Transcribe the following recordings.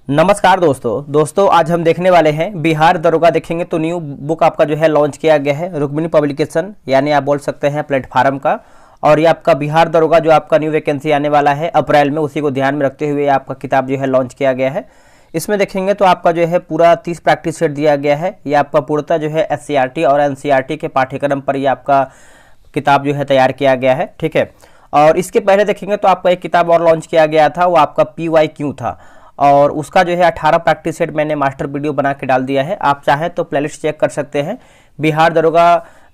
नमस्कार दोस्तों आज हम देखने वाले हैं बिहार दरोगा। देखेंगे तो न्यू बुक आपका जो है लॉन्च किया गया है रुक्मिणी पब्लिकेशन, यानी आप बोल सकते हैं प्लेटफार्म का। और ये आपका बिहार दरोगा जो आपका न्यू वैकेंसी आने वाला है अप्रैल में, उसी को ध्यान में रखते हुए आपका किताब जो है लॉन्च किया गया है। इसमें देखेंगे तो आपका जो है पूरा 30 प्रैक्टिस सेट दिया गया है। ये आपका पूर्णतः जो है SCRT और NCERT के पाठ्यक्रम पर ये आपका किताब जो है तैयार किया गया है, ठीक है। और इसके पहले देखेंगे तो आपका एक किताब और लॉन्च किया गया था, वो आपका PYQ था, और उसका जो है 18 प्रैक्टिस सेट मैंने मास्टर वीडियो बना के डाल दिया है। आप चाहें तो प्लेलिस्ट चेक कर सकते हैं। बिहार दरोगा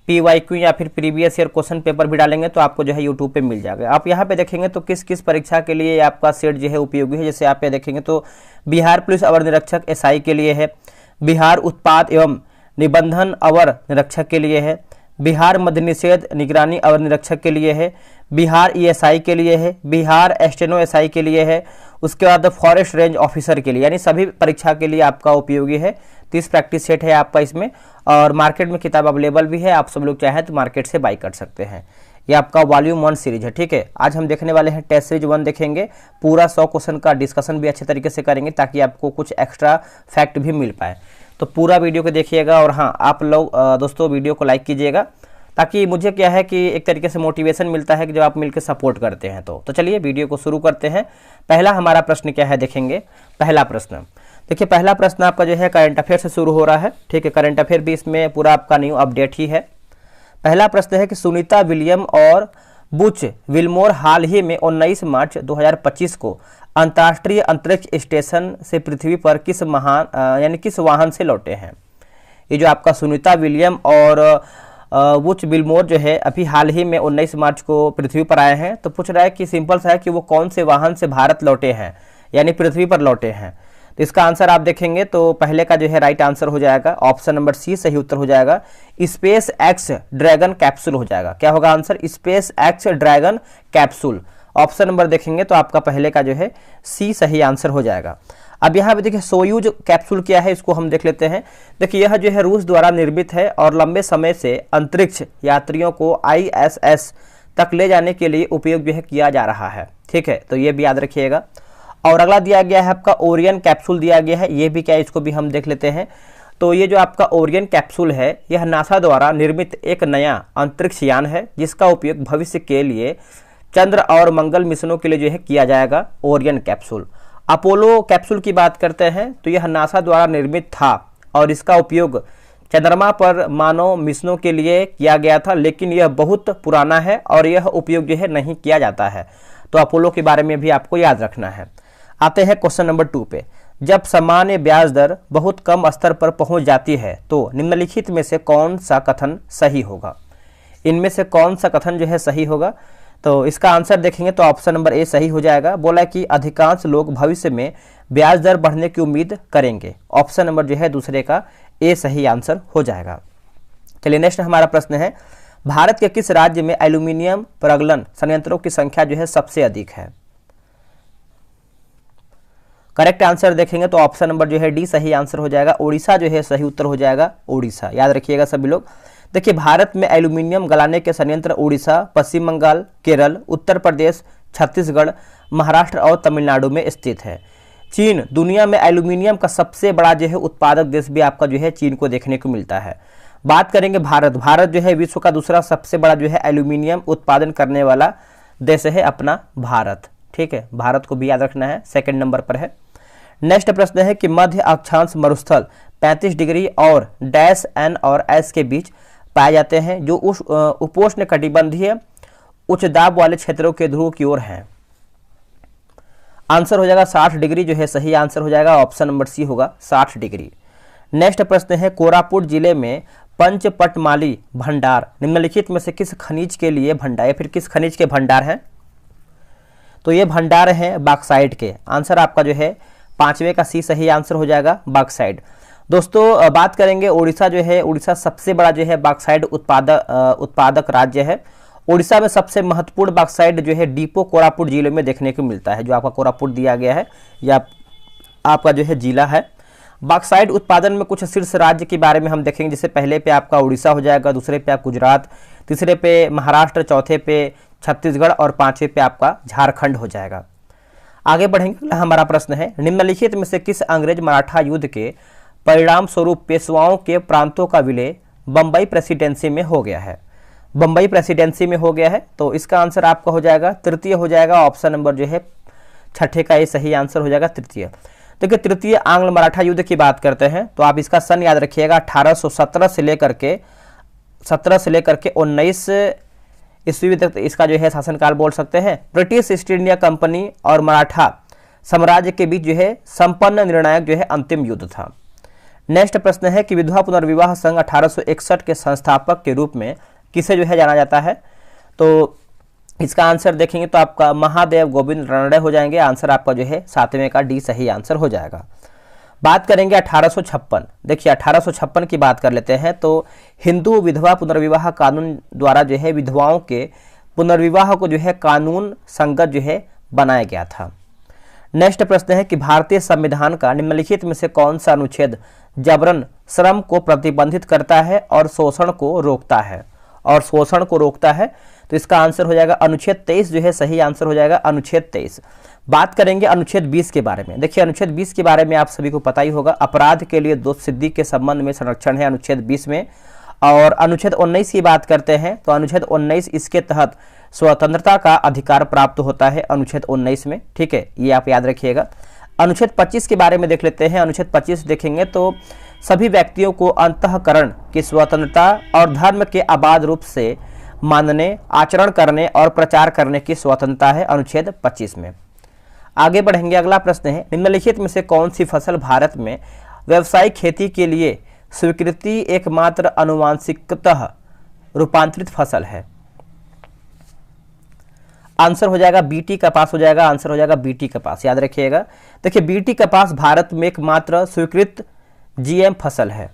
PYQ या फिर प्रीवियस ईयर क्वेश्चन पेपर भी डालेंगे तो आपको जो है यूट्यूब पे मिल जाएगा। आप यहाँ पे देखेंगे तो किस किस परीक्षा के लिए आपका सेट जो है उपयोगी है। जैसे आप पे देखेंगे तो बिहार पुलिस अवर निरीक्षक SI के लिए है, बिहार उत्पाद एवं निबंधन अवर निरीक्षक के लिए है, बिहार मद्य निषेध निगरानी अवर निरीक्षक के लिए है, बिहार ESI के लिए है, बिहार स्टेनो SI के लिए है, उसके बाद फॉरेस्ट रेंज ऑफिसर के लिए, यानी सभी परीक्षा के लिए आपका उपयोगी है। 30 प्रैक्टिस सेट है आपका इसमें, और मार्केट में किताब अवेलेबल भी है। आप सब लोग चाहें तो मार्केट से बाई कर सकते हैं। ये आपका वॉल्यूम 1 सीरीज है, ठीक है। आज हम देखने वाले हैं टेस्ट सीरीज 1 देखेंगे। पूरा 100 क्वेश्चन का डिस्कशन भी अच्छे तरीके से करेंगे ताकि आपको कुछ एक्स्ट्रा फैक्ट भी मिल पाए। तो पूरा वीडियो को देखिएगा, और हाँ आप लोग दोस्तों वीडियो को लाइक कीजिएगा, ताकि मुझे क्या है कि एक तरीके से मोटिवेशन मिलता है कि जब आप मिलकर सपोर्ट करते हैं। तो चलिए वीडियो को शुरू करते हैं। पहला हमारा प्रश्न क्या है देखेंगे। पहला प्रश्न देखिए, पहला प्रश्न आपका जो है करंट अफेयर से शुरू हो रहा है, ठीक है। करंट अफेयर भी इसमें पूरा आपका न्यू अपडेट ही है। पहला प्रश्न है कि सुनीता विलियम और बुच विल्मोर हाल ही में 19 मार्च 2025 को अंतर्राष्ट्रीय अंतरिक्ष स्टेशन से पृथ्वी पर किस वाहन से लौटे हैं। ये जो आपका सुनीता विलियम और बुच विल्मोर जो है अभी हाल ही में 19 मार्च को पृथ्वी पर आए हैं। तो पूछ रहा है कि सिंपल सा है कि वो कौन से वाहन से भारत लौटे हैं, यानी पृथ्वी पर लौटे हैं। तो इसका आंसर आप देखेंगे तो पहले का जो है राइट आंसर हो जाएगा, ऑप्शन नंबर C सही उत्तर हो जाएगा। स्पेस एक्स ड्रैगन कैप्सूल हो जाएगा। क्या होगा answer? Space x dragon capsule. Option number देखेंगे तो आपका पहले का जो है C सही आंसर हो जाएगा। अब यहाँ पे देखिए सोयूज कैप्सूल क्या है, इसको हम देख लेते हैं। देखिए यह जो है रूस द्वारा निर्मित है और लंबे समय से अंतरिक्ष यात्रियों को ISS तक ले जाने के लिए उपयोग जो है किया जा रहा है, ठीक है। तो ये भी याद रखिएगा। और अगला दिया गया है आपका ओरियन कैप्सूल दिया गया है। ये भी क्या है, इसको भी हम देख लेते हैं। तो ये जो आपका ओरियन कैप्सूल है, यह नासा द्वारा निर्मित एक नया अंतरिक्ष यान है जिसका उपयोग भविष्य के लिए चंद्र और मंगल मिशनों के लिए जो है किया जाएगा। Orion capsule. अपोलो कैप्सूल की बात करते हैं तो यह नासा द्वारा निर्मित था और इसका उपयोग चंद्रमा पर मानव मिशनों के लिए किया गया था, लेकिन यह बहुत पुराना है और यह उपयोग जो है नहीं किया जाता है। तो अपोलो के बारे में भी आपको याद रखना है। आते हैं क्वेश्चन नंबर 2 पे। जब सामान्य ब्याज दर बहुत कम स्तर पर पहुंच जाती है तो निम्नलिखित में से कौन सा कथन सही होगा। इनमें से कौन सा कथन जो है सही होगा। तो इसका आंसर देखेंगे तो ऑप्शन नंबर A सही हो जाएगा। बोला कि अधिकांश लोग भविष्य में ब्याज दर बढ़ने की उम्मीद करेंगे। ऑप्शन नंबर जो है दूसरे का A सही आंसर हो जाएगा। चलिए नेक्स्ट हमारा प्रश्न है, भारत के किस राज्य में एल्यूमिनियम प्रगलन संयंत्रों की संख्या जो है सबसे अधिक है। करेक्ट आंसर देखेंगे तो ऑप्शन नंबर जो है D सही आंसर हो जाएगा। उड़ीसा जो है सही उत्तर हो जाएगा, उड़ीसा। याद रखिएगा सभी लोग। देखिए भारत में एल्यूमिनियम गलाने के संयंत्र उड़ीसा, पश्चिम बंगाल, केरल, उत्तर प्रदेश, छत्तीसगढ़, महाराष्ट्र और तमिलनाडु में स्थित है। चीन दुनिया में एल्यूमिनियम का सबसे बड़ा जो है उत्पादक देश भी आपका जो है चीन को देखने को मिलता है। बात करेंगे भारत जो है विश्व का दूसरा सबसे बड़ा जो है एल्यूमिनियम उत्पादन करने वाला देश है अपना भारत, ठीक है। भारत को भी याद रखना है, सेकंड नंबर पर है। नेक्स्ट प्रश्न है कि मध्य अक्षांश मरुस्थल 35 डिग्री और डैश N और S के बीच पाए जाते हैं, जो उपोष्ण कटिबंधीय उच्च दाब वाले क्षेत्रों के ध्रुव की ओर हैं। आंसर हो जाएगा 60 डिग्री जो है सही आंसर हो जाएगा। ऑप्शन नंबर C होगा 60 डिग्री। नेक्स्ट प्रश्न है कोरापुट जिले में पंचपटमाली भंडार निम्नलिखित में से किस खनिज के लिए भंडार या फिर किस खनिज के भंडार हैं। तो ये भंडार है बॉक्साइट के। आंसर आपका जो है 5वें का C सही आंसर हो जाएगा, बॉक्साइट। दोस्तों बात करेंगे उड़ीसा जो है, उड़ीसा सबसे बड़ा जो है बॉक्साइट उत्पादक राज्य है। उड़ीसा में सबसे महत्वपूर्ण बॉक्साइट जो है डिपो कोरापुट जिले में देखने को मिलता है। जो आपका कोरापुट दिया गया है या आपका जो है जिला है। बॉक्साइट उत्पादन में कुछ शीर्ष राज्य के बारे में हम देखेंगे। जैसे पहले पे आपका उड़ीसा हो जाएगा, दूसरे पे आप गुजरात, तीसरे पे महाराष्ट्र, चौथे पे छत्तीसगढ़ और 5वें पे आपका झारखंड हो जाएगा। आगे बढ़ेंगे, अगला हमारा प्रश्न है, निम्नलिखित में से किस अंग्रेज मराठा युद्ध के परिणाम स्वरूप पेशवाओं के प्रांतों का विलय बंबई प्रेसिडेंसी में हो गया है? बंबई प्रेसिडेंसी में हो गया है, तो इसका आंसर आपका हो जाएगा तृतीय हो जाएगा, ऑप्शन नंबर जो है छठे का ये सही आंसर हो जाएगा तृतीय। देखिए तृतीय आंग्ल मराठा युद्ध की बात करते हैं तो आप इसका सन याद रखिएगा 1817 से लेकर के 19 ईस्वी तक इसका जो है शासनकाल बोल सकते हैं। ब्रिटिश ईस्ट इंडिया कंपनी और मराठा साम्राज्य के बीच जो है संपन्न निर्णायक जो है अंतिम युद्ध था। नेक्स्ट प्रश्न है कि विधवा पुनर्विवाह संघ 1861 के संस्थापक के रूप में किसे जो है जाना जाता है? तो इसका आंसर देखेंगे तो आपका महादेव गोविंद रानडे हो जाएंगे। आंसर आपका जो है 7वें का डी सही आंसर हो जाएगा। बात करेंगे 1856। देखिए 1856 की बात कर लेते हैं तो हिंदू विधवा पुनर्विवाह कानून द्वारा जो है विधवाओं के पुनर्विवाह को जो है कानून संगत जो है बनाया गया था। नेक्स्ट प्रश्न है कि भारतीय संविधान का निम्नलिखित में से कौन सा अनुच्छेद जबरन श्रम को प्रतिबंधित करता है और शोषण को रोकता है? और शोषण को रोकता है, तो इसका आंसर हो जाएगा अनुच्छेद 23 जो है सही आंसर हो जाएगा अनुच्छेद 23। बात करेंगे अनुच्छेद 20 के बारे में। देखिए अनुच्छेद 20 के बारे में आप सभी को पता ही होगा, अपराध के लिए दोष सिद्धि के संबंध में संरक्षण है अनुच्छेद 20 में। और अनुच्छेद 19 की बात करते हैं तो अनुच्छेद 19 इसके तहत स्वतंत्रता का अधिकार प्राप्त होता है अनुच्छेद 19 में, ठीक है, ये आप याद रखिएगा। अनुच्छेद 25 के बारे में देख लेते हैं। अनुच्छेद 25 देखेंगे तो सभी व्यक्तियों को अंतःकरण की स्वतंत्रता और धर्म के अबाध रूप से मानने, आचरण करने और प्रचार करने की स्वतंत्रता है अनुच्छेद 25 में। आगे बढ़ेंगे, अगला प्रश्न है, निम्नलिखित में से कौन सी फसल भारत में व्यावसायिक खेती के लिए स्वीकृति एकमात्र अनुवांशिकतः रूपांतरित फसल है? आंसर हो जाएगा बीटी कपास हो जाएगा। आंसर हो जाएगा बीटी कपास, याद रखिएगा। देखिए बीटी कपास भारत में एकमात्र स्वीकृत जीएम फसल है।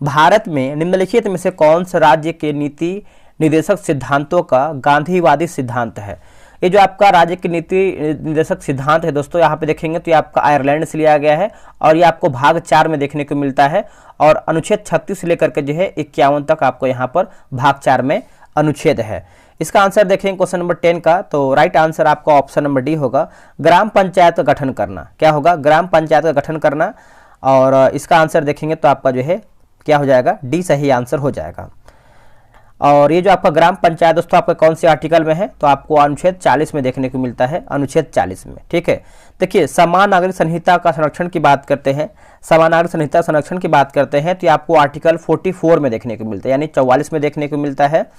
भारत में निम्नलिखित में से कौन सा राज्य के नीति निर्देशक सिद्धांतों का गांधीवादी सिद्धांत है? ये जो आपका राज्य की नीति निर्देशक सिद्धांत है दोस्तों, यहाँ पे देखेंगे तो ये आपका आयरलैंड से लिया गया है और ये आपको भाग 4 में देखने को मिलता है और अनुच्छेद 36 से लेकर के जो है 51 तक आपको यहाँ पर भाग 4 में अनुच्छेद है। इसका आंसर देखेंगे क्वेश्चन नंबर 10 का, तो राइट आंसर आपका ऑप्शन नंबर डी होगा, ग्राम पंचायत का गठन करना। क्या होगा? ग्राम पंचायत का गठन करना। और इसका आंसर देखेंगे तो आपका जो है क्या हो जाएगा? डी सही आंसर हो जाएगा। और ये जो आपका ग्राम पंचायत दोस्तों आपका कौन से आर्टिकल में है? तो आपको अनुच्छेद 40 में देखने को मिलता है, अनुच्छेद 40 में, ठीक है। देखिए समान नागरिक संहिता का संरक्षण की बात करते हैं, समान नागरिक संहिता संरक्षण की बात करते हैं तो ये आपको आर्टिकल 44 में देखने को मिलता है, यानी 44 में देखने को मिलता है।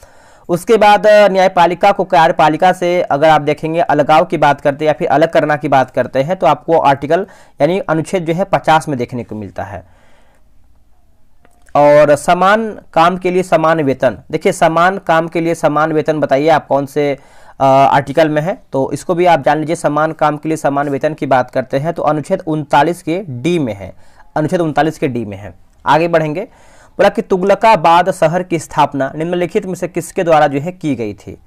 उसके बाद न्यायपालिका को कार्यपालिका से अगर आप देखेंगे अलगाव की बात करते हैं या फिर अलग करना की बात करते हैं तो आपको आर्टिकल यानी अनुच्छेद जो है 50 में देखने को मिलता है। और समान काम के लिए समान वेतन, देखिए समान काम के लिए समान वेतन बताइए आप कौन से आर्टिकल में है? तो इसको भी आप जान लीजिए, समान काम के लिए समान वेतन की बात करते हैं तो अनुच्छेद 39 के डी में है, अनुच्छेद 39 के डी में है। आगे बढ़ेंगे, बोला कि तुगलकाबाद शहर की स्थापना निम्नलिखित में से किसके द्वारा जो है की गई थी?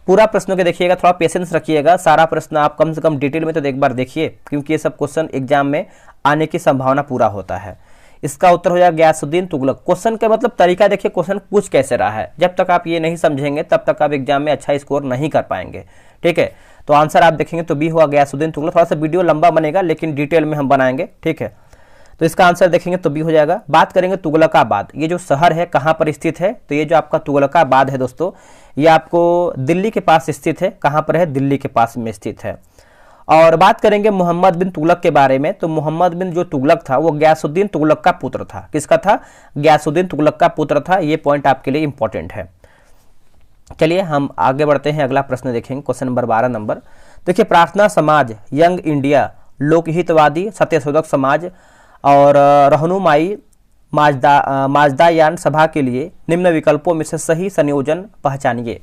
पूरा प्रश्नों के देखिएगा, थोड़ा पेशेंस रखिएगा, सारा प्रश्न आप कम से कम डिटेल में तो एक बार देखिए क्योंकि ये सब क्वेश्चन एग्जाम में आने की संभावना पूरा होता है। इसका उत्तर हो जाएगा गयासुद्दीन तुगलक। क्वेश्चन का मतलब तरीका देखिए, क्वेश्चन पूछ कैसे रहा है, जब तक आप ये नहीं समझेंगे तब तक आप एग्जाम में अच्छा स्कोर नहीं कर पाएंगे, ठीक है। तो आंसर आप देखेंगे तो बी हुआ गयासुद्दीन तुगलक। थोड़ा सा वीडियो लंबा बनेगा लेकिन डिटेल में हम बनाएंगे, ठीक है। तो इसका आंसर देखेंगे तो बी हो जाएगा। बात करेंगे तुगलकाबाद, ये जो शहर है कहाँ पर स्थित है? तो ये जो आपका तुगलकाबाद है दोस्तों, ये आपको दिल्ली के पास स्थित है। कहाँ पर है? दिल्ली के पास में स्थित है। और बात करेंगे मोहम्मद बिन तुगलक के बारे में, तो मोहम्मद बिन जो तुगलक था वो गयासुद्दीन तुगलक का पुत्र था। किसका था? गयासुद्दीन तुगलक का पुत्र था। ये पॉइंट आपके लिए इंपॉर्टेंट है। चलिए हम आगे बढ़ते हैं, अगला प्रश्न देखेंगे, क्वेश्चन नंबर 12 नंबर। देखिए प्रार्थना समाज, यंग इंडिया, लोकहितवादी, सत्यशोधक समाज और रहनुमाई माजदायान सभा के लिए निम्न विकल्पों में से सही संयोजन पहचानिए।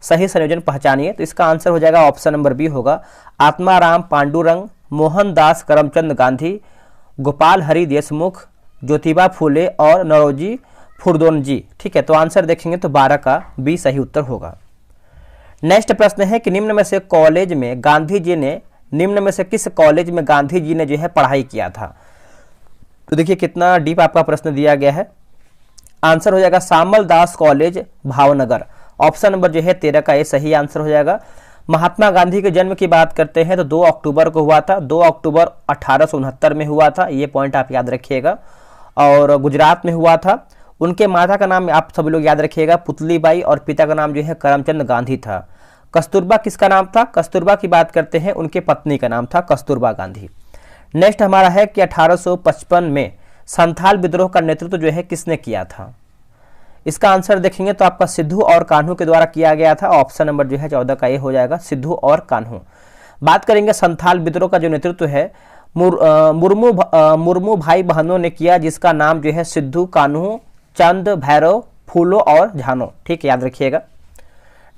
सही संयोजन पहचानिए, तो इसका आंसर हो जाएगा ऑप्शन नंबर बी होगा, आत्माराम पांडुरंग, मोहनदास करमचंद गांधी, गोपाल हरि देशमुख, ज्योतिबा फूले और नरोजी फुरदोनजी, ठीक है। तो आंसर देखेंगे तो 12 का बी सही उत्तर होगा। नेक्स्ट प्रश्न है कि निम्न में से किस कॉलेज में गांधी जी ने जो है पढ़ाई किया था? तो देखिए कितना डीप आपका प्रश्न दिया गया है। आंसर हो जाएगा सामल दास कॉलेज भावनगर। ऑप्शन नंबर जो है 13 का ये सही आंसर हो जाएगा। महात्मा गांधी के जन्म की बात करते हैं तो 2 अक्टूबर को हुआ था, 2 अक्टूबर 1869 में हुआ था, ये पॉइंट आप याद रखिएगा। और गुजरात में हुआ था। उनके माता का नाम आप सभी लोग याद रखिएगा पुतलीबाई, और पिता का नाम जो है करमचंद गांधी था। कस्तूरबा किसका नाम था? कस्तूरबा की बात करते हैं, उनके पत्नी का नाम था कस्तूरबा गांधी। नेक्स्ट हमारा है कि 1855 में संथाल विद्रोह का नेतृत्व जो है किसने किया था? इसका आंसर देखेंगे तो आपका सिद्धू और कान्हू के द्वारा किया गया था। ऑप्शन नंबर जो है 14 का ये हो जाएगा, सिद्धू और कान्हू। बात करेंगे संथाल विद्रोह का जो नेतृत्व है मुर्मू भाई बहनों ने किया, जिसका नाम जो है सिद्धू, कान्हू, चंद, भैरव, फूलो और झानो। ठीक है, याद रखिएगा।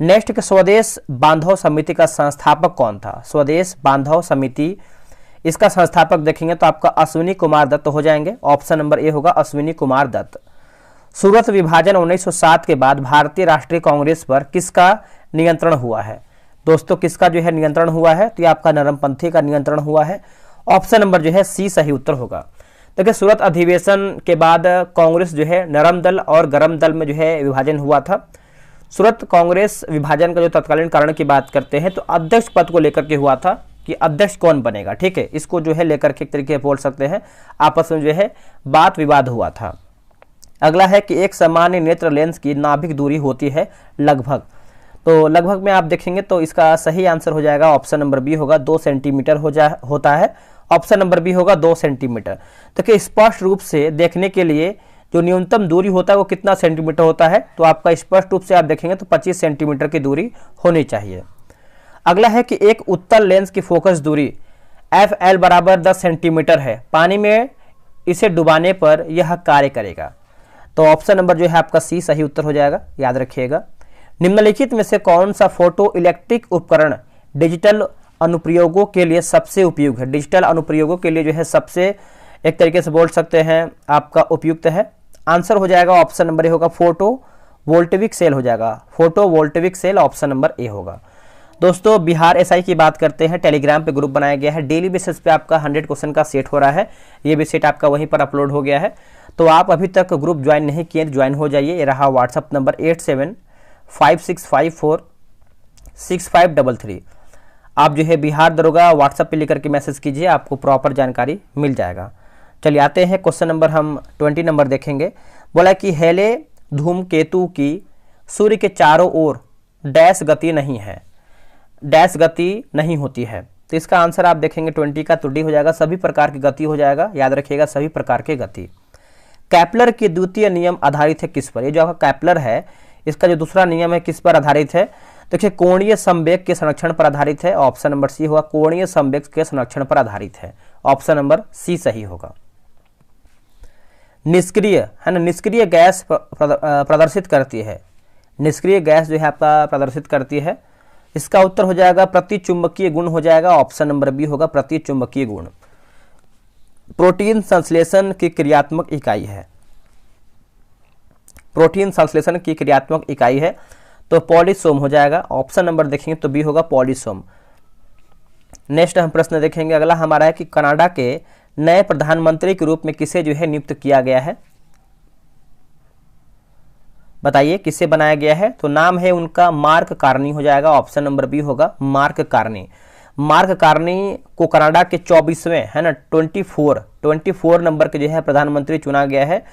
नेक्स्ट के स्वदेश बांधव समिति का संस्थापक कौन था? स्वदेश बांधव समिति, इसका संस्थापक देखेंगे तो आपका अश्विनी कुमार दत्त हो जाएंगे। ऑप्शन नंबर ए होगा अश्विनी कुमार दत्त। सूरत विभाजन 1907 के बाद भारतीय राष्ट्रीय कांग्रेस पर किसका नियंत्रण हुआ है? दोस्तों किसका जो है नियंत्रण हुआ है? तो ये आपका नरमपंथी का नियंत्रण हुआ है। ऑप्शन नंबर जो है सी सही उत्तर होगा। देखिए सूरत अधिवेशन के बाद कांग्रेस जो है नरम दल और गरम दल में जो है विभाजन हुआ था। सूरत कांग्रेस विभाजन का जो तत्कालीन कारण की बात करते हैं तो अध्यक्ष पद को लेकर के हुआ था कि अध्यक्ष कौन बनेगा। ठीक है, इसको जो है लेकर के एक तरीके बोल सकते हैं आपस में जो है बात विवाद हुआ था। अगला है कि एक सामान्य नेत्र लेंस की नाभिक दूरी होती है लगभग, तो लगभग में आप देखेंगे तो इसका सही आंसर हो जाएगा ऑप्शन नंबर बी होगा 2 सेंटीमीटर होता है। ऑप्शन नंबर बी होगा 2 सेंटीमीटर। तो स्पष्ट रूप से देखने के लिए जो न्यूनतम दूरी होता है वो कितना सेंटीमीटर होता है? तो आपका स्पष्ट रूप से आप देखेंगे तो 25 सेंटीमीटर की दूरी होनी चाहिए। अगला है कि एक उत्तल लेंस की फोकस दूरी FL बराबर 10 सेंटीमीटर है, पानी में इसे डुबाने पर यह कार्य करेगा। तो ऑप्शन नंबर जो है आपका सी सही उत्तर हो जाएगा, याद रखिएगा। निम्नलिखित में से कौन सा फोटो इलेक्ट्रिक उपकरण डिजिटल अनुप्रयोगों के लिए सबसे उपयुक्त है? डिजिटल अनुप्रयोगों के लिए जो है सबसे एक तरीके से बोल सकते हैं आपका उपयुक्त है। आंसर हो जाएगा ऑप्शन नंबर ए होगा फोटो वोल्टेविक सेल हो जाएगा, photovoltaic cell option number A होगा। दोस्तों बिहार एसआई की बात करते हैं, टेलीग्राम पे ग्रुप बनाया गया है, डेली बेसिस पे आपका 100 क्वेश्चन का सेट हो रहा है। ये भी सेट आपका वहीं पर अपलोड हो गया है, तो आप अभी तक ग्रुप ज्वाइन नहीं किए ज्वाइन हो जाइए। ये रहा व्हाट्सअप नंबर 8756546533। आप जो है बिहार दरोगा व्हाट्सएप पे लेकर के मैसेज कीजिए, आपको प्रॉपर जानकारी मिल जाएगा। चलिए आते हैं क्वेश्चन नंबर हम 20 नंबर देखेंगे। बोला कि हेले धूमकेतु की सूर्य के चारों ओर डैश गति नहीं है, डैश गति नहीं होती है। तो इसका आंसर आप देखेंगे 20 का त्रुटि हो जाएगा, सभी प्रकार की गति हो जाएगा, याद रखिएगा सभी प्रकार की गति। कैपलर की द्वितीय नियम आधारित है किस पर? ये जो आपका कैपलर है इसका जो दूसरा नियम है किस पर आधारित है? देखिए कोणीय संवेग के संरक्षण पर आधारित है। ऑप्शन नंबर सी होगा, कोणीय संवेग के संरक्षण पर आधारित है। ऑप्शन नंबर सी सही होगा। निष्क्रिय है ना, निष्क्रिय गैस प्रदर्शित करती है, निष्क्रिय गैस जो है आपका प्रदर्शित करती है। इसका उत्तर हो जाएगा प्रतिचुंबकीय गुण हो जाएगा। ऑप्शन नंबर बी होगा प्रतिचुंबकीय गुण। प्रोटीन संश्लेषण की क्रियात्मक इकाई है, प्रोटीन संश्लेषण की क्रियात्मक इकाई है तो पॉलीसोम हो जाएगा। ऑप्शन नंबर देखेंगे तो बी होगा पॉलीसोम। नेक्स्ट हम प्रश्न देखेंगे, अगला हमारा है कि कनाडा के नए प्रधानमंत्री के रूप में किसे जो है नियुक्त किया गया है? बताइए किसे बनाया गया है? तो नाम है उनका मार्क कार्नी हो जाएगा। ऑप्शन नंबर बी होगा मार्क कार्नी। मार्क कार्नी को कनाडा के 24वें है ना 24 नंबर के जो है प्रधानमंत्री चुना गया है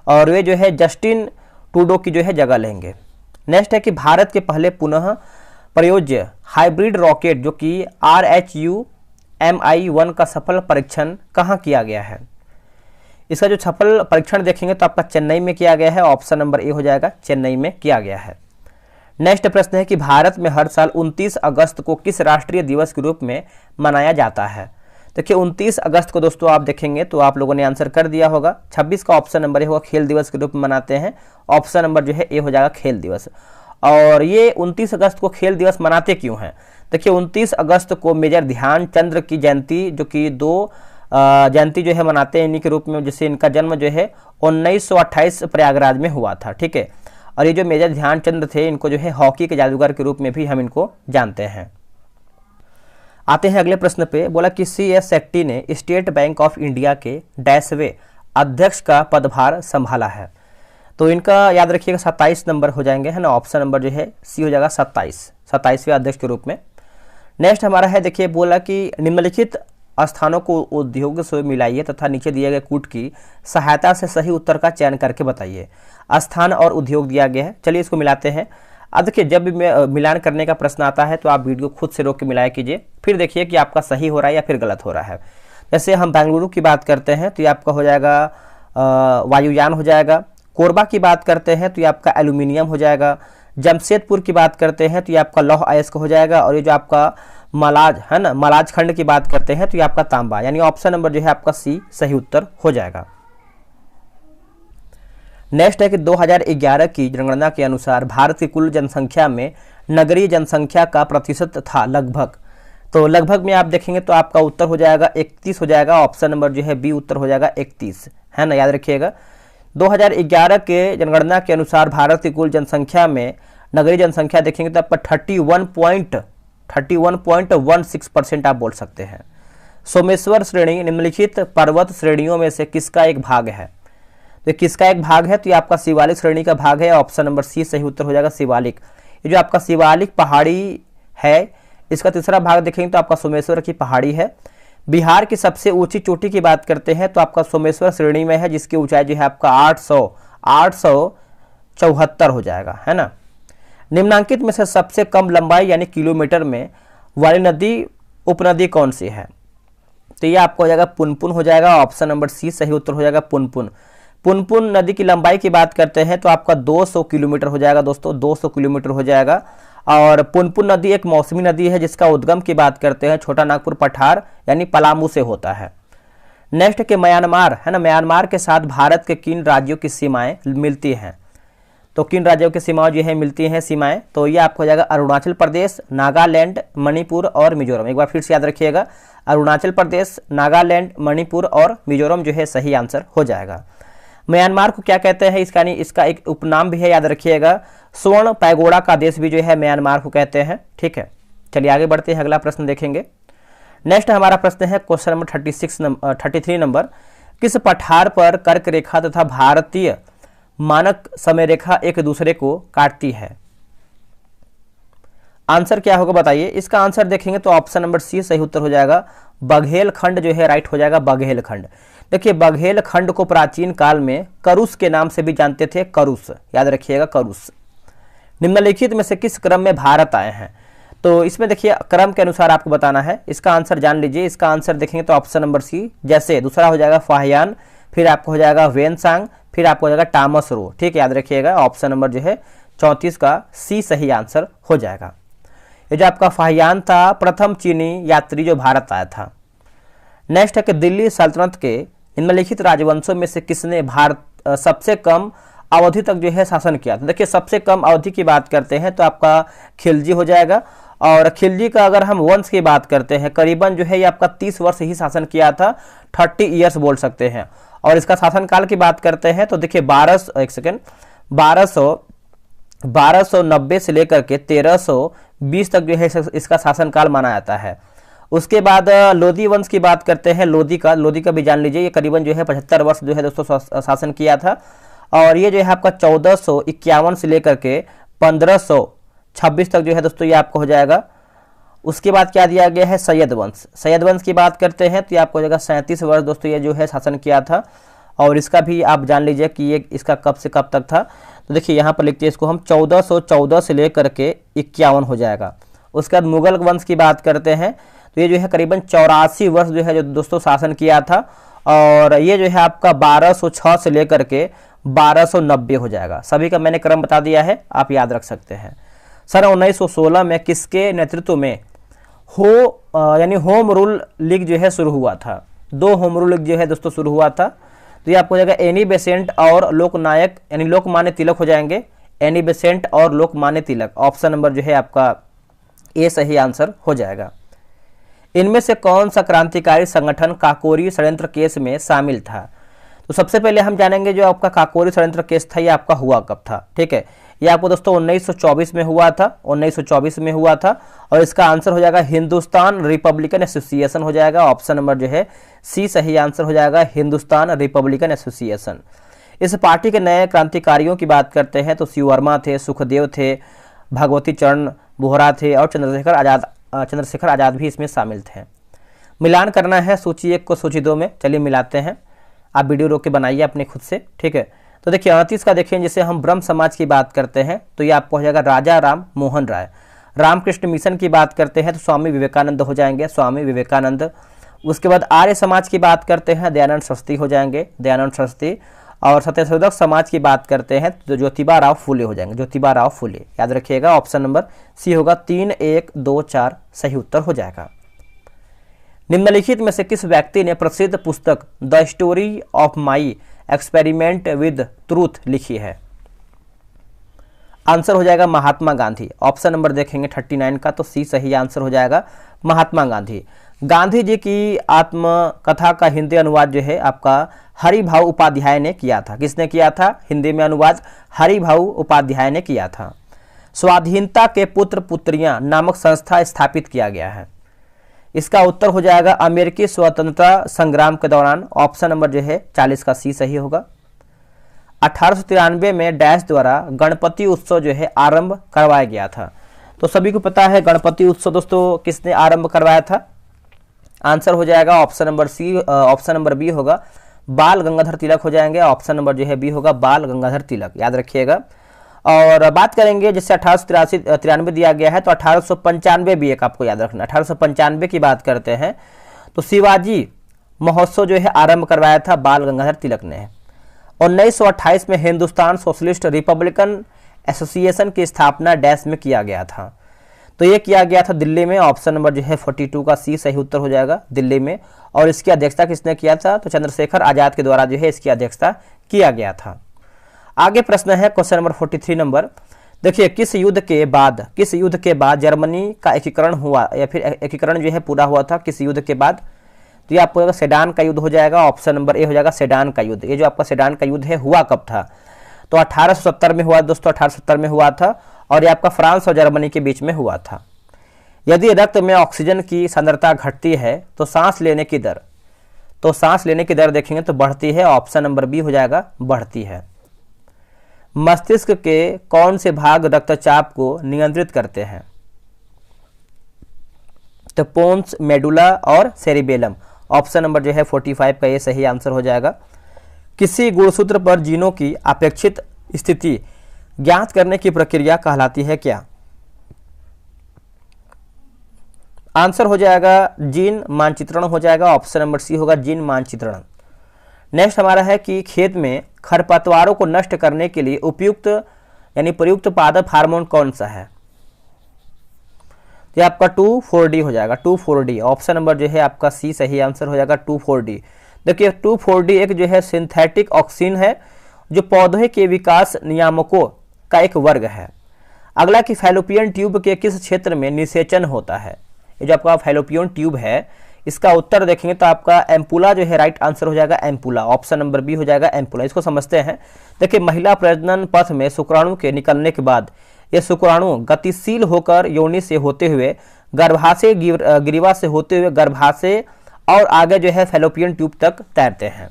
और वे जो है जस्टिन ट्रूडो की जो है जगह लेंगे। नेक्स्ट है कि भारत के पहले पुनः प्रयोज्य हाइब्रिड रॉकेट जो कि RHU-MI-1 का सफल परीक्षण कहाँ किया गया है? इसका जो सफल परीक्षण देखेंगे तो आपका चेन्नई में किया गया है। ऑप्शन नंबर ए हो जाएगा, चेन्नई में किया गया है। नेक्स्ट प्रश्न है कि भारत में हर साल 29 अगस्त को किस राष्ट्रीय दिवस के रूप में मनाया जाता है? देखिए 29 अगस्त को दोस्तों आप देखेंगे तो आप लोगों ने आंसर कर दिया होगा। 26 का ऑप्शन नंबर ए होगा खेल दिवस के रूप में मनाते हैं। ऑप्शन नंबर जो है ए हो जाएगा खेल दिवस। और ये 29 अगस्त को खेल दिवस मनाते क्यों हैं? देखिए 29 अगस्त को मेजर ध्यानचंद की जयंती जो कि 2 जयंती जो है मनाते हैं इन्हीं के रूप में, जिससे इनका जन्म जो है 1928 प्रयागराज में हुआ था। ठीक है, और ये जो मेजर ध्यानचंद थे इनको जो है हॉकी के जादूगर के रूप में भी हम इनको जानते हैं। आते हैं अगले प्रश्न पे। बोला कि CS शेट्टी ने स्टेट बैंक ऑफ इंडिया के डैशवे अध्यक्ष का पदभार संभाला है, तो इनका याद रखिएगा 27 नंबर हो जाएंगे है ना। ऑप्शन नंबर जो है सी हो जाएगा 27वें अध्यक्ष के रूप में। नेक्स्ट हमारा है, देखिए बोला कि निम्नलिखित स्थानों को उद्योग से मिलाइए तथा नीचे दिए गए कूट की सहायता से सही उत्तर का चयन करके बताइए। स्थान और उद्योग दिया गया है, चलिए इसको मिलाते हैं। अब देखिए जब भी मिलान करने का प्रश्न आता है तो आप वीडियो खुद से रोक के मिलाया कीजिए, फिर देखिए कि आपका सही हो रहा है या फिर गलत हो रहा है। जैसे हम बेंगलुरु की बात करते हैं तो ये आपका हो जाएगा वायुयान हो जाएगा। कोरबा की बात करते हैं तो ये आपका एल्यूमिनियम हो जाएगा। जमशेदपुर की बात करते हैं तो ये आपका लौह अयस्क हो जाएगा। और ये जो आपका मलाज है ना, मलाज खंड की बात करते हैं तो ये आपका तांबा, यानी ऑप्शन नंबर जो है आपका सी सही उत्तर हो जाएगा। नेक्स्ट है कि 2011 की जनगणना के अनुसार भारत की कुल जनसंख्या में नगरीय जनसंख्या का प्रतिशत था लगभग, तो लगभग में आप देखेंगे तो आपका उत्तर हो जाएगा 31 हो जाएगा। ऑप्शन नंबर जो है बी उत्तर हो जाएगा 31, है ना, याद रखिएगा। 2011 के जनगणना के अनुसार भारत की कुल जनसंख्या में नगरीय जनसंख्या देखेंगे तो आपका 31.16% आप बोल सकते हैं। सोमेश्वर श्रेणी निम्नलिखित पर्वत श्रेणियों में से किसका एक भाग है? तो किसका एक भाग है? तो ये आपका शिवालिक श्रेणी का भाग है। ऑप्शन नंबर सी सही उत्तर हो जाएगा शिवालिक। ये जो आपका शिवालिक पहाड़ी है, इसका तीसरा भाग देखेंगे तो आपका सोमेश्वर की पहाड़ी है। बिहार की सबसे ऊंची चोटी की बात करते हैं तो आपका सोमेश्वर श्रेणी में है, जिसकी ऊंचाई जो है आपका 874 हो जाएगा, है ना। निम्नांकित में से सबसे कम लंबाई यानी किलोमीटर में वाली नदी उपनदी कौन सी है? तो ये आपको हो जाएगा पुनपुन हो जाएगा। ऑप्शन नंबर सी सही उत्तर हो जाएगा पुनपुन। पुनपुन नदी की लंबाई की बात करते हैं तो आपका 200 किलोमीटर हो जाएगा दोस्तों, 200 किलोमीटर हो जाएगा। और पुनपुन नदी एक मौसमी नदी है जिसका उद्गम की बात करते हैं छोटा नागपुर पठार यानी पलामू से होता है। नेक्स्ट के म्यांमार, है ना, म्यांमार के साथ भारत के किन राज्यों की सीमाएं मिलती हैं? तो किन राज्यों की सीमाएं जो है मिलती हैं सीमाएं? तो ये आपको हो जाएगा अरुणाचल प्रदेश, नागालैंड, मणिपुर और मिजोरम। एक बार फिर से याद रखिएगा, अरुणाचल प्रदेश, नागालैंड, मणिपुर और मिजोरम जो है सही आंसर हो जाएगा। म्यांमार को क्या कहते हैं? इसका एक उपनाम भी है, याद रखिएगा। स्वर्ण पैगोडा का देश भी जो है म्यांमार को कहते हैं, ठीक है। चलिए आगे बढ़ते हैं, अगला प्रश्न देखेंगे। नेक्स्ट हमारा प्रश्न है क्वेश्चन नंबर 33 नंबर। किस पठार पर कर्क रेखा तथा भारतीय मानक समय रेखा एक दूसरे को काटती है? आंसर क्या होगा बताइए। इसका आंसर देखेंगे तो ऑप्शन नंबर सी सही उत्तर हो जाएगा। बघेल खंड जो है राइट हो जाएगा, बघेल खंड। देखिए बघेल खंड को प्राचीन काल में करुस के नाम से भी जानते थे, करुस, याद रखिएगा करुस। निम्नलिखित में से किस क्रम में भारत आए हैं? तो इसमें देखिए क्रम के अनुसार आपको बताना है। इसका आंसर जान लीजिए। इसका आंसर देखेंगे तो ऑप्शन नंबर सी, जैसे दूसरा हो जाएगा फाहियान, फिर आपको हो जाएगा वेनसांग, फिर आपको हो जाएगा टामस रो, ठीक है, याद रखिएगा। ऑप्शन नंबर जो है 34 का सी सही आंसर हो जाएगा। ये जो आपका फाहियान था प्रथम चीनी यात्री जो भारत आया था। नेक्स्ट है कि दिल्ली सल्तनत के निम्नलिखित राजवंशों में से किसने भारत सबसे कम अवधि तक जो है शासन किया? तो देखिए सबसे कम अवधि की बात करते हैं तो आपका खिलजी हो जाएगा। और खिलजी का अगर हम वंश की बात करते हैं, करीबन जो है ये आपका 30 वर्ष ही शासन किया था, 30 ईयर्स बोल सकते हैं। और इसका शासनकाल की बात करते हैं तो देखिए 1290 से लेकर के 1320 तक जो है इसका शासनकाल माना जाता है। उसके बाद लोधी वंश की बात करते हैं, लोधी का भी जान लीजिए। ये करीबन जो है 75 वर्ष जो है दोस्तों शासन किया था। और ये जो है आपका 1451 से लेकर के 1526 तक जो है दोस्तों ये आपको हो जाएगा। उसके बाद क्या दिया गया है? सैयद वंश की बात करते हैं तो ये आपको हो जाएगा 37 वर्ष दोस्तों ये जो है शासन किया था। और इसका भी आप जान लीजिए कि ये इसका कब से कब तक था। तो देखिए यहाँ पर लिखते हैं इसको हम 1414 से लेकर के 51 हो जाएगा। उसके बाद मुगल वंश की बात करते हैं तो ये जो है करीबन 84 वर्ष जो है जो दोस्तों शासन किया था। और ये जो है आपका 1206 से लेकर के 1290 हो जाएगा। सभी का मैंने क्रम बता दिया है, आप याद रख सकते हैं। सन 1916 में किसके नेतृत्व में यानी होम रूल लीग जो है शुरू हुआ था? 2 होम रूल लीग जो है दोस्तों शुरू हुआ था। तो ये आपको हो जाएगा एनी बेसेंट और लोकनायक यानी लोकमान्य तिलक हो जाएंगे। एनी बेसेंट और लोकमान्य तिलक, ऑप्शन नंबर जो है आपका ए सही आंसर हो जाएगा। इनमें से कौन सा क्रांतिकारी संगठन काकोरी षड्यंत्र केस में शामिल था? तो सबसे पहले हम जानेंगे जो आपका काकोरी षड्यंत्र केस था ये आपका हुआ कब था, ठीक है। ये आपको दोस्तों 1924 में हुआ था, 1924 में हुआ था। और इसका आंसर हो जाएगा हिंदुस्तान रिपब्लिकन एसोसिएशन हो जाएगा। ऑप्शन नंबर जो है सी सही आंसर हो जाएगा, हिंदुस्तान रिपब्लिकन एसोसिएशन। इस पार्टी के नए क्रांतिकारियों की बात करते हैं तो शिव वर्मा थे, सुखदेव थे, भगवती चरण बोहरा थे और चंद्रशेखर आजाद चंद्रशेखर आज़ाद भी इसमें शामिल थे। मिलान करना है सूची 1 को सूची 2 में, चलिए मिलाते हैं। आप वीडियो रोक के बनाइए अपने खुद से, ठीक है। तो देखिए 38 का देखिए, जैसे हम ब्रह्म समाज की बात करते हैं तो ये आपको हो जाएगा राजा राम मोहन राय। रामकृष्ण मिशन की बात करते हैं तो स्वामी विवेकानंद हो जाएंगे, स्वामी विवेकानंद। उसके बाद आर्य समाज की बात करते हैं दयानंद सरस्वती हो जाएंगे, दयानंद सरस्वती। और सत्यशोधक समाज की बात करते हैं तो ज्योतिबा राव फुले हो जाएंगे, ज्योतिबा राव फुले। याद रखिएगा ऑप्शन नंबर सी होगा, 3, 1, 2, 4 सही उत्तर हो जाएगा। निम्नलिखित में से किस व्यक्ति ने प्रसिद्ध पुस्तक the story of my experiment with truth लिखी है? आंसर हो जाएगा महात्मा गांधी। ऑप्शन नंबर देखेंगे 39 का, तो सी सही आंसर हो जाएगा महात्मा गांधी। गांधी जी की आत्मकथा का हिंदी अनुवाद जो है आपका हरिभाऊ उपाध्याय ने किया था। किसने किया था? हिंदी में अनुवाद हरिभाऊ उपाध्याय ने किया था। स्वाधीनता के पुत्र पुत्रियां नामक संस्था स्थापित किया गया है। इसका उत्तर हो जाएगा अमेरिकी स्वतंत्रता संग्राम के दौरान। ऑप्शन नंबर जो है 40 का सी सही होगा। 1893 में डैश द्वारा गणपति उत्सव जो है आरंभ करवाया गया था। तो सभी को पता है गणपति उत्सव दोस्तों किसने आरंभ करवाया था? आंसर हो जाएगा option number C, option number B होगा, बाल गंगाधर तिलक हो जाएंगे। ऑप्शन नंबर जो है बी होगा, बाल गंगाधर तिलक, याद रखिएगा। और बात करेंगे जैसे 1893 दिया गया है तो 1895 भी एक आपको याद रखना, 1895 की बात करते हैं तो शिवाजी महोत्सव जो है आरंभ करवाया था बाल गंगाधर तिलक ने। 1928 में हिंदुस्तान सोशलिस्ट रिपब्लिकन एसोसिएशन की स्थापना डैश में किया गया था। तो ये किया गया था दिल्ली में। ऑप्शन नंबर जो है 42 का सी सही उत्तर हो जाएगा, दिल्ली में। और इसकी अध्यक्षता किसने किया था? तो चंद्रशेखर आजाद के द्वारा जो है इसकी अध्यक्षता किया गया था। आगे प्रश्न है क्वेश्चन नंबर 43 नंबर। देखिए किस युद्ध के बाद जर्मनी का एकीकरण हुआ, या फिर एकीकरण जो है पूरा हुआ था किस युद्ध के बाद? तो ये आपको सेडान का युद्ध हो जाएगा। ऑप्शन नंबर ए हो जाएगा सेडान का युद्ध। ये जो आपका सेडान का युद्ध है हुआ कब था? तो 1870 में हुआ दोस्तों, 1870 में हुआ था। और ये आपका फ्रांस और जर्मनी के बीच में हुआ था। यदि रक्त में ऑक्सीजन की सांद्रता घटती है तो सांस लेने की दर देखेंगे तो बढ़ती है। ऑप्शन नंबर बी हो जाएगा, बढ़ती है। मस्तिष्क के कौन से भाग रक्तचाप को नियंत्रित करते हैं? तो पोन्स, मेडुला और सेरिबेलम। ऑप्शन नंबर जो है 45 का ये सही आंसर हो जाएगा। किसी गुणसूत्र पर जीनों की अपेक्षित स्थिति ज्ञात करने की प्रक्रिया कहलाती है क्या? आंसर हो जाएगा जीन मानचित्रण हो जाएगा। ऑप्शन नंबर सी होगा, जीन मानचित्रण। नेक्स्ट हमारा है कि खेत में खरपतवारों को नष्ट करने के लिए उपयुक्त यानी प्रयुक्त पादप हार्मोन कौन सा है? तो आपका 2,4-D हो जाएगा, 2,4-D। ऑप्शन नंबर जो है आपका सी सही आंसर हो जाएगा, 2,4-D। देखिए 2,4-D एक जो है सिंथेटिक ऑक्सीन है जो पौधे के विकास नियामकों का एक वर्ग है। अगला कि फैलोपियन ट्यूब के किस क्षेत्र में निषेचन होता है? ये जो आपका फैलोपियन ट्यूब है इसका उत्तर देखेंगे तो आपका एम्पुला जो है राइट आंसर हो जाएगा, एम्पुला। ऑप्शन नंबर बी हो जाएगा, एम्पुला। इसको समझते हैं। देखिए महिला प्रजनन पथ में शुक्राणु के निकलने के बाद ये शुक्राणु गतिशील होकर योनि से होते हुए गर्भाशय, ग्रीवा से होते हुए गर्भाशय और आगे जो है फैलोपियन ट्यूब तक तैरते हैं।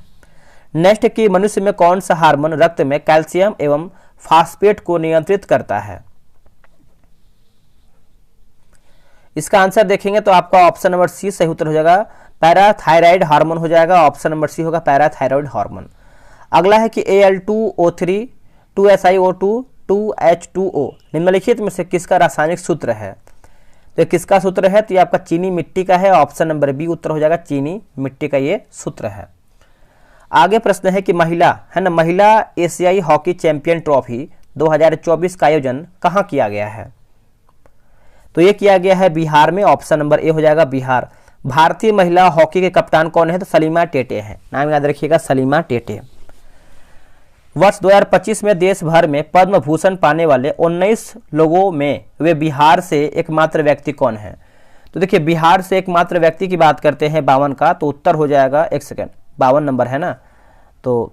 नेक्स्ट कि मनुष्य में कौन सा हार्मोन रक्त में कैल्शियम एवं फास्फेट को नियंत्रित करता है? इसका आंसर देखेंगे तो आपका ऑप्शन नंबर सी सही उत्तर हो जाएगा, पैराथायराइड हार्मोन हो जाएगा। ऑप्शन नंबर सी होगा, पैराथायराइड हार्मोन। अगला है कि Al2O3, 2SiO2, 2H2O निम्नलिखित में से किसका रासायनिक सूत्र है? तो किसका सूत्र है? तो ये आपका चीनी मिट्टी का है। ऑप्शन नंबर बी उत्तर हो जाएगा, चीनी मिट्टी का ये सूत्र है। आगे प्रश्न है कि महिला एशियाई हॉकी चैंपियन ट्रॉफी 2024 का आयोजन कहाँ किया गया है? तो ये किया गया है बिहार में। ऑप्शन नंबर ए हो जाएगा, बिहार। भारतीय महिला हॉकी के कप्तान कौन है? तो सलीमा टेटे हैं, नाम याद रखिएगा, सलीमा टेटे। वर्ष 2025 में देश भर में पद्म भूषण पाने वाले 19 लोगों में वे बिहार से एकमात्र व्यक्ति कौन है? तो देखिए बिहार से एकमात्र व्यक्ति की बात करते हैं 52 का, तो उत्तर हो जाएगा, एक सेकेंड, 52 नंबर है ना, तो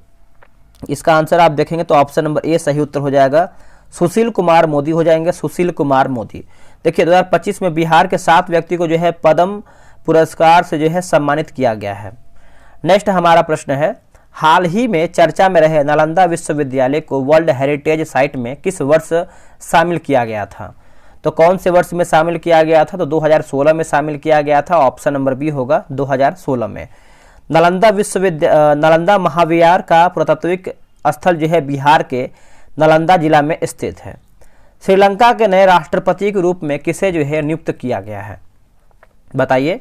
इसका आंसर आप देखेंगे तो ऑप्शन नंबर ए सही उत्तर हो जाएगा, सुशील कुमार मोदी हो जाएंगे, सुशील कुमार मोदी। देखिए 2025 में बिहार के 7 व्यक्ति को जो है पद्म पुरस्कार से जो है सम्मानित किया गया है। नेक्स्ट हमारा प्रश्न है, हाल ही में चर्चा में रहे नालंदा विश्वविद्यालय को वर्ल्ड हेरिटेज साइट में किस वर्ष शामिल किया गया था? तो कौन से वर्ष में शामिल किया गया था? तो 2016 में शामिल किया गया था। ऑप्शन नंबर बी होगा 2016 में। नालंदा महाविहार का पुरातात्विक स्थल जो है बिहार के नालंदा जिला में स्थित है। श्रीलंका के नए राष्ट्रपति के रूप में किसे जो है नियुक्त किया गया है? बताइए।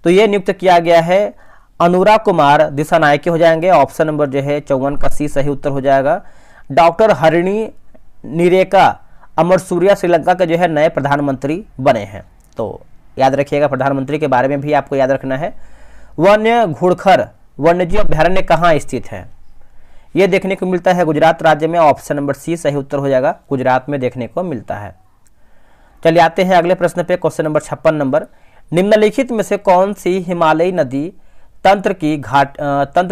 तो ये नियुक्त किया गया है अनुरा कुमार दिसानायके हो जाएंगे। ऑप्शन नंबर जो है 54 का सी सही उत्तर हो जाएगा। डॉक्टर हरिणी निरेका अमरसूरिया श्रीलंका के जो है नए प्रधानमंत्री बने हैं। तो याद रखिएगा, प्रधानमंत्री के बारे में भी आपको याद रखना है। वन्य घुड़खर वन्यजीव अभ्यारण्य कहाँ स्थित है? ये देखने को मिलता है गुजरात राज्य में। ऑप्शन नंबर सी सही उत्तर हो जाएगा, गुजरात में देखने को मिलता है। चलिए आते हैं अगले प्रश्न पे, क्वेश्चन नंबर 56 नंबर। निम्नलिखित में से कौन सी हिमालयी नदी तंत्र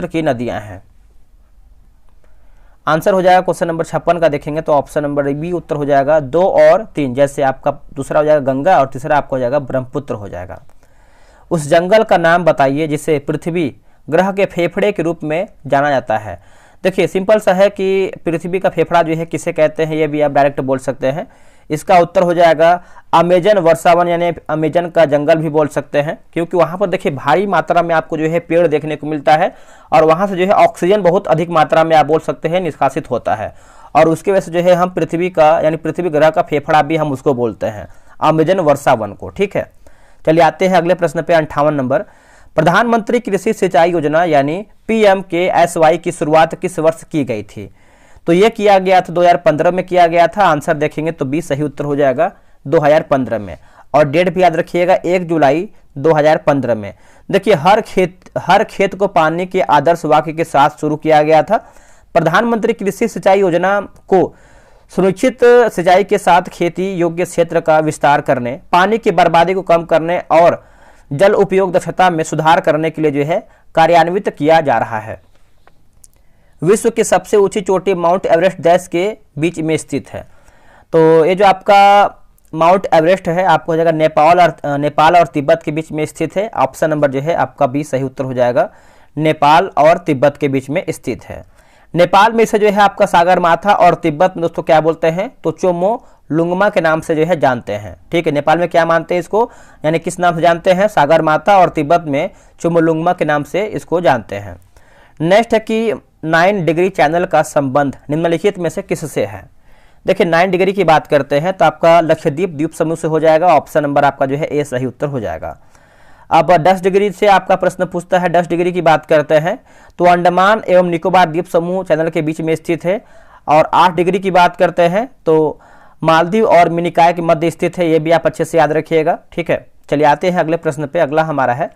की नदियां हैं? आंसर हो जाएगा क्वेश्चन नंबर 56 का देखेंगे तो ऑप्शन नंबर बी उत्तर हो जाएगा 2 और 3। जैसे आपका दूसरा हो जाएगा गंगा और तीसरा आपका हो जाएगा ब्रह्मपुत्र हो जाएगा। उस जंगल का नाम बताइए जिसे पृथ्वी ग्रह के फेफड़े के रूप में जाना जाता है। देखिए सिंपल सा है कि पृथ्वी का फेफड़ा जो है किसे कहते हैं, ये भी आप डायरेक्ट बोल सकते हैं। इसका उत्तर हो जाएगा अमेजन वर्षावन, यानी अमेजन का जंगल भी बोल सकते हैं, क्योंकि वहां पर देखिए भारी मात्रा में आपको जो है पेड़ देखने को मिलता है और वहां से जो है ऑक्सीजन बहुत अधिक मात्रा में आप बोल सकते हैं निष्कासित होता है, और उसकी वजह से जो है हम पृथ्वी का यानी पृथ्वी ग्रह का फेफड़ा भी हम उसको बोलते हैं, अमेजन वर्षावन को। ठीक है, चलिए आते हैं अगले प्रश्न पे 58 नंबर। प्रधानमंत्री कृषि सिंचाई योजना यानी PMKSY की शुरुआत किस वर्ष की गई थी? तो यह किया गया था 2015 में किया गया था। आंसर देखेंगे तो बी सही उत्तर हो जाएगा 2015 में, और डेट भी याद रखिएगा 1 जुलाई 2015 में। देखिए हर खेत को पानी के आदर्श वाक्य के साथ शुरू किया गया था। प्रधानमंत्री कृषि सिंचाई योजना को सुनिश्चित सिंचाई के साथ खेती योग्य क्षेत्र का विस्तार करने, पानी की बर्बादी को कम करने और जल उपयोग दक्षता में सुधार करने के लिए जो है कार्यान्वित किया जा रहा है। विश्व की सबसे ऊंची चोटी माउंट एवरेस्ट देश के बीच में स्थित है। तो ये जो आपका माउंट एवरेस्ट है आपको हो जाएगा नेपाल और तिब्बत के बीच में स्थित है। ऑप्शन नंबर जो है आपका बी सही उत्तर हो जाएगा, नेपाल और तिब्बत के बीच में स्थित है। नेपाल में इसे जो है आपका सागर माथा और तिब्बत में दोस्तों क्या बोलते हैं तो चोमो लुंगमा के नाम से जो है जानते हैं। ठीक है, नेपाल में क्या मानते हैं इसको, यानी किस नाम से जानते हैं, सागर माता, और तिब्बत में चोमोलुंगमा के नाम से इसको जानते हैं। नेक्स्ट है कि 9 डिग्री चैनल का संबंध निम्नलिखित में से किससे है? देखिए 9 डिग्री की बात करते हैं तो आपका लक्षद्वीप द्वीप समूह से हो जाएगा। ऑप्शन नंबर आपका जो है ए सही उत्तर हो जाएगा। अब 10 डिग्री से आपका प्रश्न पूछता है, 10 डिग्री की बात करते हैं तो अंडमान एवं निकोबार द्वीप समूह चैनल के बीच में स्थित है। और 8 डिग्री की बात करते हैं तो मालदीव और मिनिकॉय के मध्य स्थित है। ये भी आप अच्छे से याद रखिएगा। ठीक है, चलिए आते हैं अगले प्रश्न पे। अगला हमारा है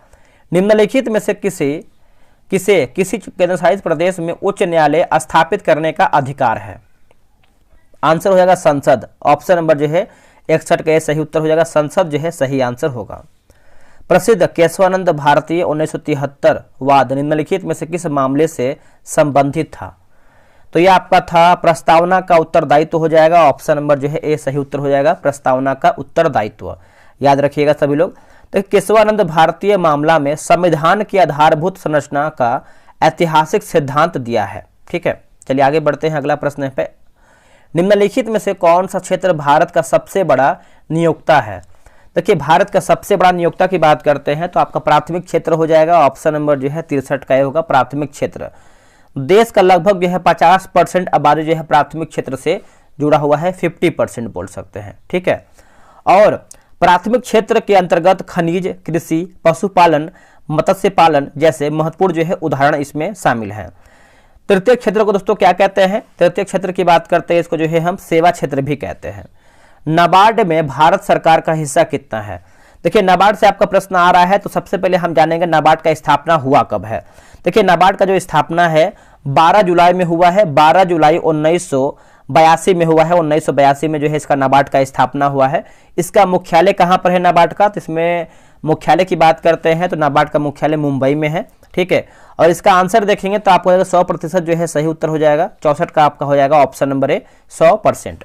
निम्नलिखित में से किसी केंद्रशासित प्रदेश में उच्च न्यायालय स्थापित करने का अधिकार है? आंसर हो जाएगा संसद। ऑप्शन नंबर जो है 61 का सही उत्तर हो जाएगा, संसद जो है सही आंसर होगा। प्रसिद्ध केशवानंद भारतीय 1973 वाद निम्नलिखित में से किस मामले से संबंधित था? तो यह आपका था प्रस्तावना का उत्तरदायित्व हो जाएगा। ऑप्शन नंबर जो है ए सही उत्तर हो जाएगा, प्रस्तावना का उत्तरदायित्व। याद रखिएगा सभी लोग। तो केशवानंद भारतीय मामला में संविधान की आधारभूत संरचना का ऐतिहासिक सिद्धांत दिया है। ठीक है, चलिए आगे बढ़ते हैं अगला प्रश्न पे। निम्नलिखित में से कौन सा क्षेत्र भारत का सबसे बड़ा नियोक्ता है? देखिए भारत का सबसे बड़ा नियोक्ता की बात करते हैं तो आपका प्राथमिक क्षेत्र हो जाएगा। ऑप्शन नंबर जो है 63 का होगा, प्राथमिक क्षेत्र। देश का लगभग जो है 50% आबादी जो है प्राथमिक क्षेत्र से जुड़ा हुआ है, 50% बोल सकते हैं। ठीक है, और प्राथमिक क्षेत्र के अंतर्गत खनिज, कृषि, पशुपालन, मत्स्य पालन जैसे महत्वपूर्ण जो है उदाहरण इसमें शामिल हैं। तृतीय क्षेत्र को दोस्तों क्या कहते हैं? तृतीय क्षेत्र की बात करते हैं इसको जो है हम सेवा क्षेत्र भी कहते हैं। नाबार्ड में भारत सरकार का हिस्सा कितना है? देखिए नाबार्ड से आपका प्रश्न आ रहा है तो सबसे पहले हम जानेंगे नाबार्ड का स्थापना हुआ कब है। देखिए नाबार्ड का जो स्थापना है 12 जुलाई में हुआ है, 12 जुलाई 1982 में हुआ है। 1982 में जो है इसका नाबार्ड का स्थापना हुआ है। इसका मुख्यालय कहाँ पर है नाबार्ड का? तो इसमें मुख्यालय की बात करते हैं तो नाबार्ड का मुख्यालय मुंबई में है। ठीक है, और इसका आंसर देखेंगे तो आपको 100% जो है सही उत्तर हो जाएगा। 64 का आपका हो जाएगा ऑप्शन नंबर ए 100%।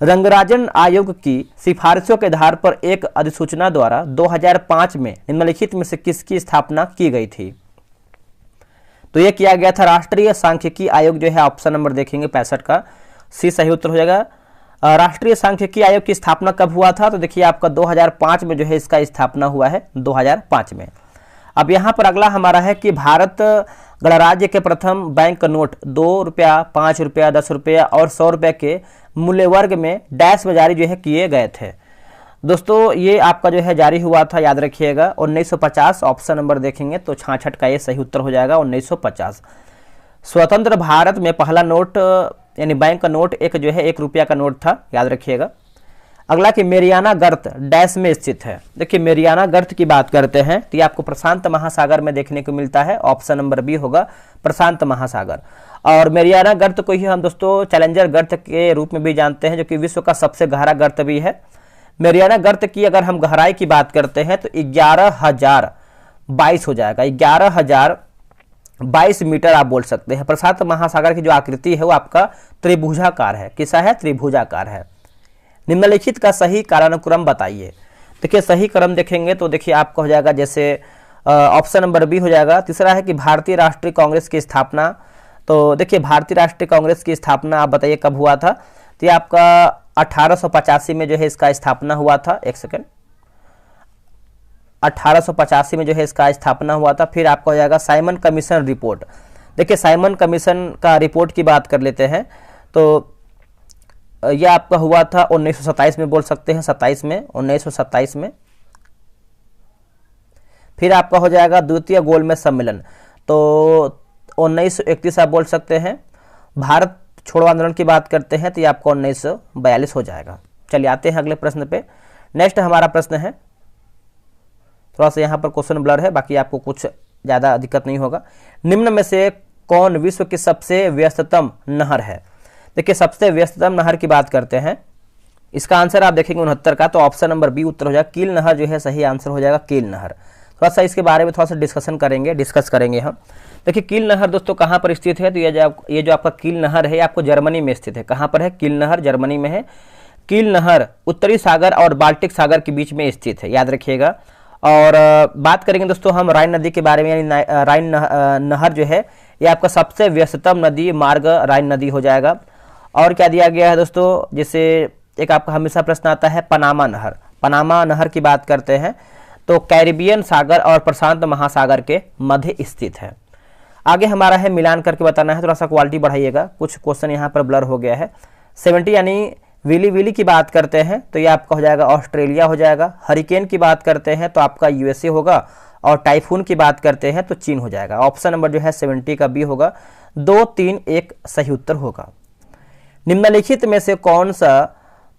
रंगराजन आयोग की सिफारिशों के आधार पर एक अधिसूचना द्वारा 2005 में निम्नलिखित में से किसकी स्थापना की गई थी? तो यह किया गया था राष्ट्रीय सांख्यिकी आयोग जो है। ऑप्शन नंबर देखेंगे 65 का सी सही उत्तर हो जाएगा। राष्ट्रीय सांख्यिकी आयोग की स्थापना कब हुआ था? तो देखिए आपका 2005 में जो है इसका स्थापना हुआ है, 2005 में। अब यहाँ पर अगला हमारा है कि भारत गणराज्य के प्रथम बैंक नोट 2 रुपया, 5 रुपया, 10 रुपया और 100 रुपये के मूल्य वर्ग में डैश में जारी जो है किए गए थे। दोस्तों ये आपका जो है जारी हुआ था, याद रखिएगा 1950। ऑप्शन नंबर देखेंगे तो 66 का ये सही उत्तर हो जाएगा, 1950। स्वतंत्र भारत में पहला नोट यानी बैंक का नोट एक जो है 1 रुपया का नोट था, याद रखिएगा। अगला कि मेरियाना गर्त डैश में स्थित है। देखिए मेरियाना गर्त की बात करते हैं तो ये आपको प्रशांत महासागर में देखने को मिलता है। ऑप्शन नंबर बी होगा, प्रशांत महासागर। और मेरियाना गर्त को ही हम दोस्तों चैलेंजर गर्त के रूप में भी जानते हैं, जो कि विश्व का सबसे गहरा गर्त भी है। मेरियाना गर्त की अगर हम गहराई की बात करते हैं तो 11,022 हो जाएगा, 11,022 मीटर आप बोल सकते हैं। प्रशांत महासागर की जो आकृति है वो आपका त्रिभुजाकार है। किसा है? त्रिभुजाकार है। निम्नलिखित का सही कालानुक्रम बताइए। देखिए सही क्रम देखेंगे तो देखिए आपका हो जाएगा जैसे ऑप्शन नंबर बी हो जाएगा। तीसरा है कि भारतीय राष्ट्रीय कांग्रेस की स्थापना। तो देखिए भारतीय राष्ट्रीय कांग्रेस की स्थापना आप बताइए कब हुआ था? तो ये आपका 1885 में जो है इसका स्थापना हुआ था। एक सेकेंड, 1885 में जो है इसका स्थापना हुआ था। फिर आपका हो जाएगा साइमन कमीशन रिपोर्ट। देखिए साइमन कमीशन का रिपोर्ट की बात कर लेते हैं तो यह आपका हुआ था 1927 में, बोल सकते हैं 27 में, 1927 में। फिर आपका हो जाएगा द्वितीय गोलमेज सम्मेलन, तो 1931 आप बोल सकते हैं। भारत छोड़ो आंदोलन की बात करते हैं तो ये आपको 1942 हो जाएगा। चलिए आते हैं अगले प्रश्न पे। नेक्स्ट हमारा प्रश्न है, थोड़ा सा यहाँ पर क्वेश्चन ब्लर है, बाकी आपको कुछ ज़्यादा दिक्कत नहीं होगा। निम्न में से कौन विश्व की सबसे व्यस्ततम नहर है? देखिए सबसे व्यस्ततम नहर की बात करते हैं, इसका आंसर आप देखेंगे 69 का, तो ऑप्शन नंबर बी उत्तर हो जाएगा। कील नहर जो है सही आंसर हो जाएगा, कील नहर। थोड़ा सा इसके बारे में थोड़ा सा डिस्कस करेंगे हम। देखिए कील नहर दोस्तों कहाँ पर स्थित है? तो ये जो आपका कील नहर है आपको जर्मनी में स्थित है। कहाँ पर है? कील नहर जर्मनी में है। कील नहर उत्तरी सागर और बाल्टिक सागर के बीच में स्थित है, याद रखिएगा। और बात करेंगे दोस्तों हम राइन नदी के बारे में, यानी राइन नहर जो है ये आपका सबसे व्यस्ततम नदी मार्ग राइन नदी हो जाएगा। और क्या दिया गया है दोस्तों, जैसे एक आपका हमेशा प्रश्न आता है पनामा नहर। पनामा नहर की बात करते हैं तो कैरिबियन सागर और प्रशांत महासागर के मध्य स्थित है। आगे हमारा है मिलान करके बताना है, थोड़ा सा क्वालिटी बढ़ाइएगा, कुछ क्वेश्चन यहाँ पर ब्लर हो गया है। 70 यानी विली विली की बात करते हैं तो ये आपका हो जाएगा ऑस्ट्रेलिया हो जाएगा। हरिकेन की बात करते हैं तो आपका यूएसए होगा। और टाइफून की बात करते हैं तो चीन हो जाएगा। ऑप्शन नंबर जो है 70 का बी होगा। 2, 3, 1 सही उत्तर होगा। निम्नलिखित में से कौन सा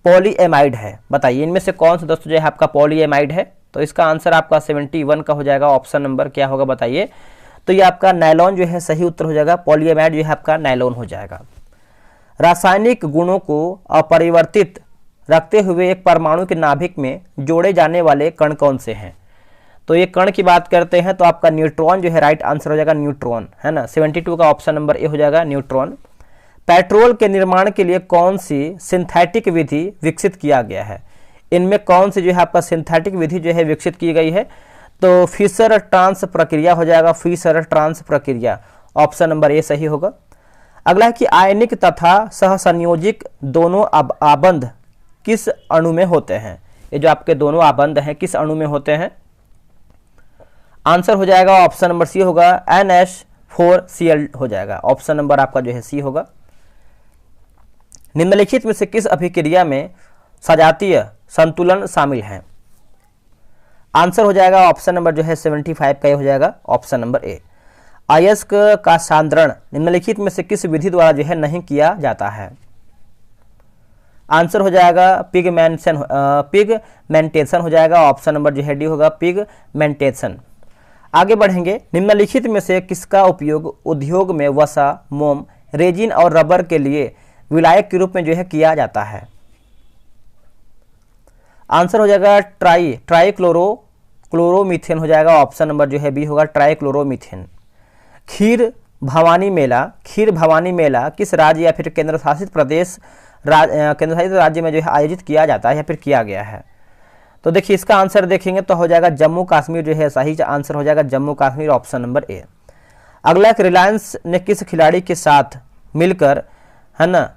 पॉलीएमाइड है? बताइए इनमें से कौन सा दोस्तों जो है आपका पॉलीएमाइड है? तो इसका आंसर आपका 71 का हो जाएगा। ऑप्शन नंबर क्या होगा बताइए? तो ये आपका नायलॉन जो है सही उत्तर हो जाएगा। पॉलीएमाइड जो है आपका नायलॉन हो जाएगा। रासायनिक गुणों को अपरिवर्तित रखते हुए एक परमाणु के नाभिक में जोड़े जाने वाले कण कौन से हैं? तो ये कण की बात करते हैं तो आपका न्यूट्रॉन जो है राइट आंसर हो जाएगा, न्यूट्रॉन है ना। 72 का ऑप्शन नंबर ए हो जाएगा, न्यूट्रॉन। पेट्रोल के निर्माण के लिए कौन सी सिंथेटिक विधि विकसित किया गया है? इनमें कौन सी जो है आपका सिंथेटिक विधि जो है विकसित की गई है? तो फिशर ट्रांस प्रक्रिया हो जाएगा, फिशर ट्रांस प्रक्रिया। ऑप्शन नंबर ए सही होगा। अगला है कि आयनिक तथा सहसंयोजिक दोनों आबंध किस अणु में होते हैं? ये जो आपके दोनों आबंध हैं किस अणु में होते हैं? आंसर हो जाएगा ऑप्शन नंबर सी होगा, NH4Cl हो जाएगा। ऑप्शन नंबर आपका जो है सी होगा। निम्नलिखित में से किस अभिक्रिया में सजातीय संतुलन शामिल है? आंसर हो जाएगा ऑप्शन नंबर जो है 75 का हो जाएगा, ऑप्शन नंबर ए। अयस्क का सांद्रण निम्नलिखित में से किस विधि द्वारा जो है नहीं किया जाता है? आंसर हो जाएगा पिगमेंटेशन हो जाएगा। ऑप्शन नंबर जो है डी होगा, पिगमेंटेशन। आगे बढ़ेंगे। निम्नलिखित में से किसका उपयोग उद्योग में वसा, मोम, रेजिन और रबर के लिए विलायक के रूप में जो है किया जाता है? आंसर हो जाएगा ट्राइक्लोरोमीथेन हो जाएगा। ऑप्शन नंबर जो है बी होगा, ट्राइक्लोरोमीथेन। खीर भवानी मेला किस राज्य या फिर केंद्र शासित राज्य में जो है आयोजित किया जाता है या फिर किया गया है? तो देखिए इसका आंसर देखेंगे तो हो जाएगा जम्मू कश्मीर जो है सही आंसर हो जाएगा, जम्मू कश्मीर। ऑप्शन नंबर ए। अगला रिलायंस ने किस खिलाड़ी के साथ मिलकर है ना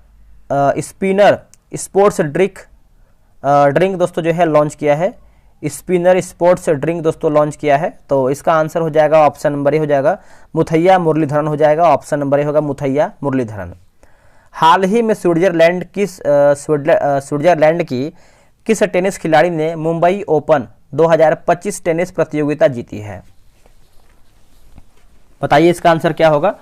स्पिनर स्पोर्ट्स ड्रिंक दोस्तों जो है लॉन्च किया है? स्पिनर स्पोर्ट्स ड्रिंक दोस्तों लॉन्च किया है। तो इसका आंसर हो जाएगा ऑप्शन नंबर ए हो जाएगा मुथैया मुरलीधरन हो जाएगा। ऑप्शन नंबर ए होगा मुथैया मुरलीधरन। हाल ही में स्विट्जरलैंड की किस टेनिस खिलाड़ी ने मुंबई ओपन 2025 टेनिस प्रतियोगिता जीती है? बताइए इसका आंसर क्या होगा।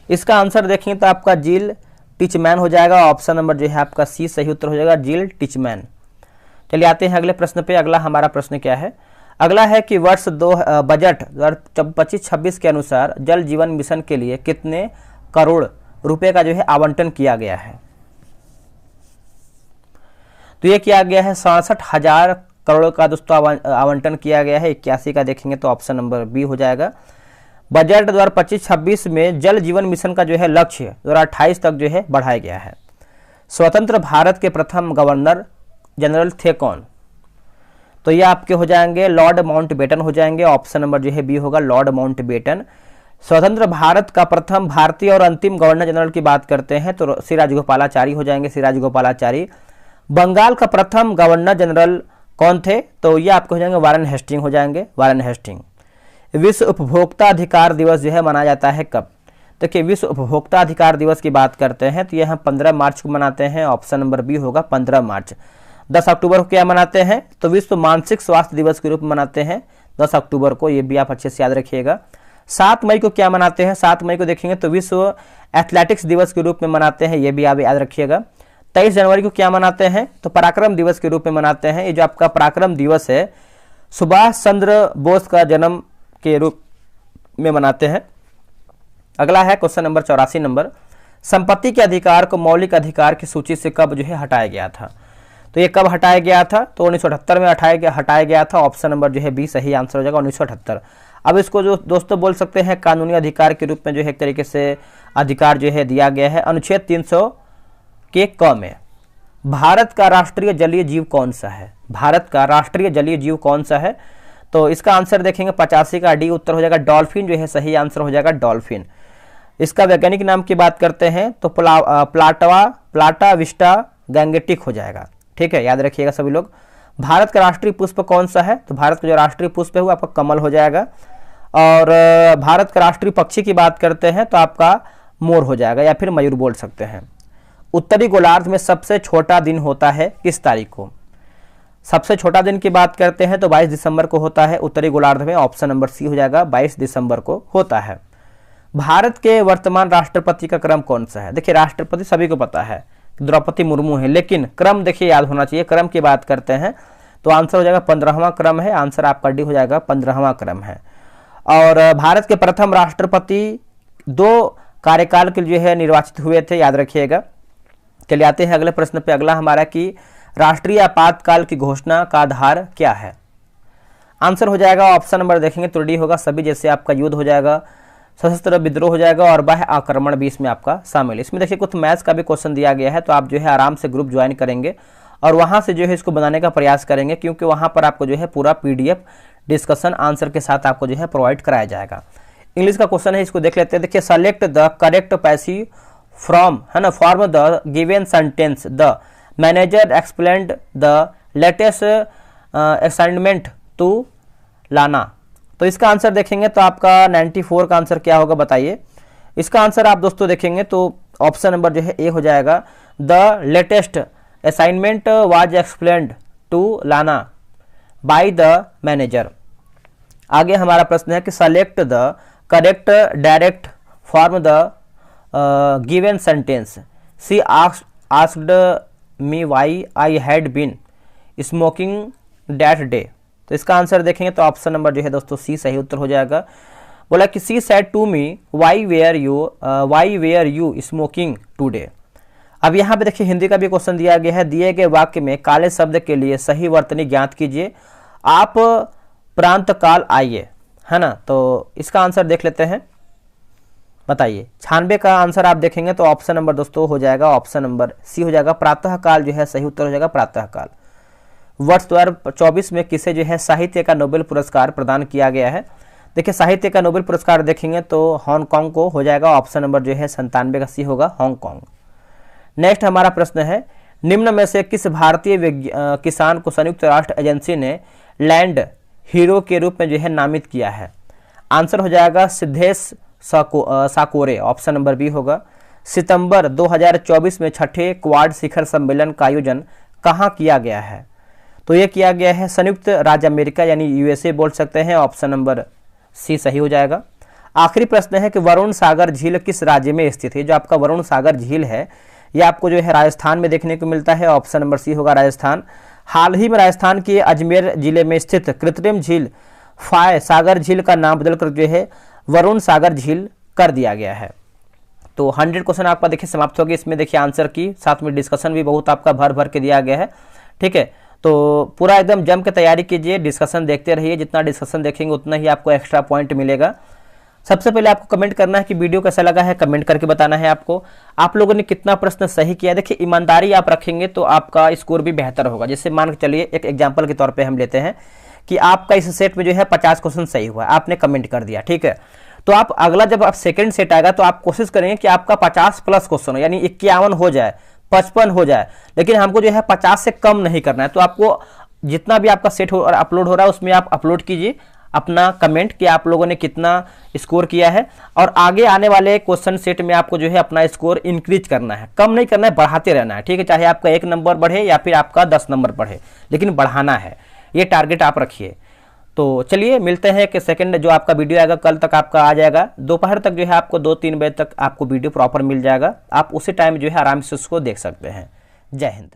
इसका आंसर देखेंगे तो आपका जिल टिचमैन हो जाएगा। ऑप्शन नंबर जो है आपका सी सही उत्तर हो जाएगा, जिल टिचमैन। चलिए आते हैं अगले प्रश्न पे। अगला हमारा प्रश्न क्या है? अगला है कि वर्ष बजट 2025-26 के अनुसार जल जीवन मिशन के लिए कितने करोड़ रुपए का जो है आवंटन किया गया है? तो ये किया गया है 67,000 करोड़ का दोस्तों आवंटन किया गया है। 81 का देखेंगे तो ऑप्शन नंबर बी हो जाएगा। बजट 2025-26 में जल जीवन मिशन का जो है लक्ष्य 2028 तक जो है बढ़ाया गया है। स्वतंत्र भारत के प्रथम गवर्नर जनरल थे कौन? तो ये आपके हो जाएंगे लॉर्ड माउंटबेटन हो जाएंगे। ऑप्शन नंबर जो है बी होगा, लॉर्ड माउंटबेटन। स्वतंत्र भारत का प्रथम भारतीय और अंतिम गवर्नर जनरल की बात करते हैं तो श्री राजगोपालाचारी हो जाएंगे, श्री राजगोपालाचारी। बंगाल का प्रथम गवर्नर जनरल कौन थे? तो ये आपके हो जाएंगे वारेन हेस्टिंग हो जाएंगे, वारेन हेस्टिंग। विश्व उपभोक्ता अधिकार दिवस जो है मनाया जाता है कब? देखिए विश्व उपभोक्ता अधिकार दिवस की बात करते हैं तो यह हम 15 मार्च को मनाते हैं। ऑप्शन नंबर बी होगा 15 मार्च। 10 अक्टूबर को क्या मनाते हैं? तो विश्व मानसिक स्वास्थ्य दिवस के रूप में मनाते हैं 10 अक्टूबर को, ये भी आप अच्छे से याद रखिएगा। 7 मई को क्या मनाते हैं? 7 मई को देखेंगे तो विश्व एथलेटिक्स दिवस के रूप में मनाते हैं, ये भी आप याद रखिएगा। 23 जनवरी को क्या मनाते हैं? तो पराक्रम दिवस के रूप में मनाते हैं। ये जो आपका पराक्रम दिवस है सुभाष चंद्र बोस का जन्म के रूप में मनाते हैं। अगला है क्वेश्चन नंबर 84 नंबर, संपत्ति के अधिकार को मौलिक अधिकार की सूची से कब जो है हटाया गया था? तो ये कब हटाया गया था? तो 1978 में हटाया गया था। ऑप्शन नंबर जो है बी सही आंसर हो जाएगा, 1978। अब इसको जो दोस्तों बोल सकते हैं कानूनी अधिकार के रूप में जो है एक तरीके से अधिकार जो है दिया गया है अनुच्छेद 300 के क में। भारत का राष्ट्रीय जलीय जीव कौन सा है? भारत का राष्ट्रीय जलीय जीव कौन सा है? तो इसका आंसर देखेंगे 85 का डी उत्तर हो जाएगा, डॉल्फिन जो है सही आंसर हो जाएगा, डॉल्फिन। इसका वैज्ञानिक नाम की बात करते हैं तो प्लाटा विस्टा गैंगेटिक हो जाएगा। ठीक है, याद रखिएगा सभी लोग। भारत का राष्ट्रीय पुष्प कौन सा है? तो भारत का जो राष्ट्रीय पुष्प है वो आपका कमल हो जाएगा। और भारत का राष्ट्रीय पक्षी की बात करते हैं तो आपका मोर हो जाएगा या फिर मयूर बोल सकते हैं। उत्तरी गोलार्ध में सबसे छोटा दिन होता है किस तारीख को? सबसे छोटा दिन की बात करते हैं तो 22 दिसंबर को होता है उत्तरी गोलार्ध में। ऑप्शन नंबर सी हो जाएगा, 22 दिसंबर को होता है। भारत के वर्तमान राष्ट्रपति का क्रम कौन सा है? देखिए राष्ट्रपति सभी को पता है द्रौपदी मुर्मू है, लेकिन क्रम देखिए याद होना चाहिए। क्रम की बात करते हैं तो आंसर हो जाएगा 15वां क्रम है। आंसर आपका डी हो जाएगा, 15वां क्रम है। और भारत के प्रथम राष्ट्रपति 2 कार्यकाल के लिए जो है निर्वाचित हुए थे, याद रखिएगा। चलिए आते हैं अगले प्रश्न पे। अगला हमारा कि राष्ट्रीय आपातकाल की घोषणा का आधार क्या है? आंसर हो जाएगा ऑप्शन नंबर देखेंगे तो डी होगा, सभी जैसे आपका युद्ध हो जाएगा, सशस्त्र विद्रोह हो जाएगा और बाह्य आक्रमण भी इसमें आपका शामिल है। इसमें देखिए कुछ मैथ्स का भी क्वेश्चन दिया गया है तो आप जो है आराम से ग्रुप ज्वाइन करेंगे और वहां से जो है इसको बनाने का प्रयास करेंगे, क्योंकि वहां पर आपको जो है पूरा पीडीएफ डिस्कशन आंसर के साथ आपको जो है प्रोवाइड कराया जाएगा। इंग्लिश का क्वेश्चन है, इसको देख लेते हैं। देखिए select the correct passive from है ना form the given sentence the manager explained the latest assignment to Lana. तो इसका आंसर देखेंगे तो आपका 94 का आंसर क्या होगा बताइए। इसका आंसर आप दोस्तों देखेंगे तो ऑप्शन नंबर जो है ए हो जाएगा, the latest assignment was explained to Lana by the manager. आगे हमारा प्रश्न है कि select the correct direct form the given sentence she asked me why I had been smoking that day. तो इसका आंसर देखेंगे तो ऑप्शन नंबर जो है दोस्तों सी सही उत्तर हो जाएगा। बोला कि she said to me why were you smoking today. अब यहाँ पे देखिए हिंदी का भी क्वेश्चन दिया गया है। दिए गए वाक्य में काले शब्द के लिए सही वर्तनी ज्ञात कीजिए। आप प्रांत काल आइए, है ना। तो इसका आंसर देख लेते हैं, बताइए। 96 का आंसर आप देखेंगे तो ऑप्शन नंबर दोस्तों हो जाएगा, ऑप्शन नंबर सी हो जाएगा, प्रातः काल जो है सही उत्तर हो जाएगा, प्रातः काल। वर्ष 2024 में किसे जो है साहित्य का नोबेल पुरस्कार प्रदान किया गया है? देखिए साहित्य का नोबेल पुरस्कार देखेंगे तो हांगकांग को हो जाएगा। ऑप्शन नंबर जो है 97 का सी होगा, हांगकांग। नेक्स्ट हमारा प्रश्न है, निम्न में से किस भारतीय किसान को संयुक्त राष्ट्र एजेंसी ने लैंड हीरो के रूप में जो है नामित किया है? आंसर हो जाएगा Siddhesh Sakore, option number B होगा। सितंबर 2024 में छठे क्वाड शिखर सम्मेलन का आयोजन कहाँ किया गया है? तो ये किया गया है संयुक्त राज्य अमेरिका यानी यूएसए बोल सकते हैं, ऑप्शन नंबर सी सही हो जाएगा। आखिरी प्रश्न है कि वरुण सागर झील किस राज्य में स्थित है? जो आपका वरुण सागर झील है यह आपको जो है राजस्थान में देखने को मिलता है, ऑप्शन नंबर सी होगा राजस्थान। हाल ही में राजस्थान के अजमेर जिले में स्थित कृत्रिम झील फाय सागर झील का नाम बदलकर जो है वरुण सागर झील कर दिया गया है। तो 100 क्वेश्चन आपका देखिए समाप्त हो गया। इसमें देखिए आंसर की साथ में डिस्कशन भी बहुत आपका भर भर के दिया गया है, ठीक है। तो पूरा एकदम जम के तैयारी कीजिए, डिस्कशन देखते रहिए, जितना डिस्कशन देखेंगे उतना ही आपको एक्स्ट्रा पॉइंट मिलेगा। सबसे पहले आपको कमेंट करना है कि वीडियो कैसा लगा है, कमेंट करके बताना है आपको आप लोगों ने कितना प्रश्न सही किया। देखिए ईमानदारी आप रखेंगे तो आपका स्कोर भी बेहतर होगा। जैसे मान के चलिए एक एग्जांपल के तौर पे हम लेते हैं कि आपका इस सेट में जो है 50 क्वेश्चन सही हुआ, आपने कमेंट कर दिया, ठीक है। तो आप अगला जब आप सेकंड सेट आएगा तो आप कोशिश करेंगे कि आपका 50 प्लस क्वेश्चन हो, यानी 51 हो जाए, 55 हो जाए, लेकिन हमको जो है 50 से कम नहीं करना है। तो आपको जितना भी आपका सेट हो और अपलोड हो रहा है उसमें आप अपलोड कीजिए अपना कमेंट कि आप लोगों ने कितना स्कोर किया है, और आगे आने वाले क्वेश्चन सेट में आपको जो है अपना स्कोर इंक्रीज करना है, कम नहीं करना है, बढ़ाते रहना है, ठीक है। चाहे आपका 1 नंबर बढ़े या फिर आपका 10 नंबर बढ़े, लेकिन बढ़ाना है, ये टारगेट आप रखिए। तो चलिए मिलते हैं कि सेकंड जो आपका वीडियो आएगा कल तक आपका आ जाएगा, दोपहर तक जो है आपको 2-3 बजे तक आपको वीडियो प्रॉपर मिल जाएगा। आप उसी टाइम जो है आराम से उसको देख सकते हैं। जय हिंद।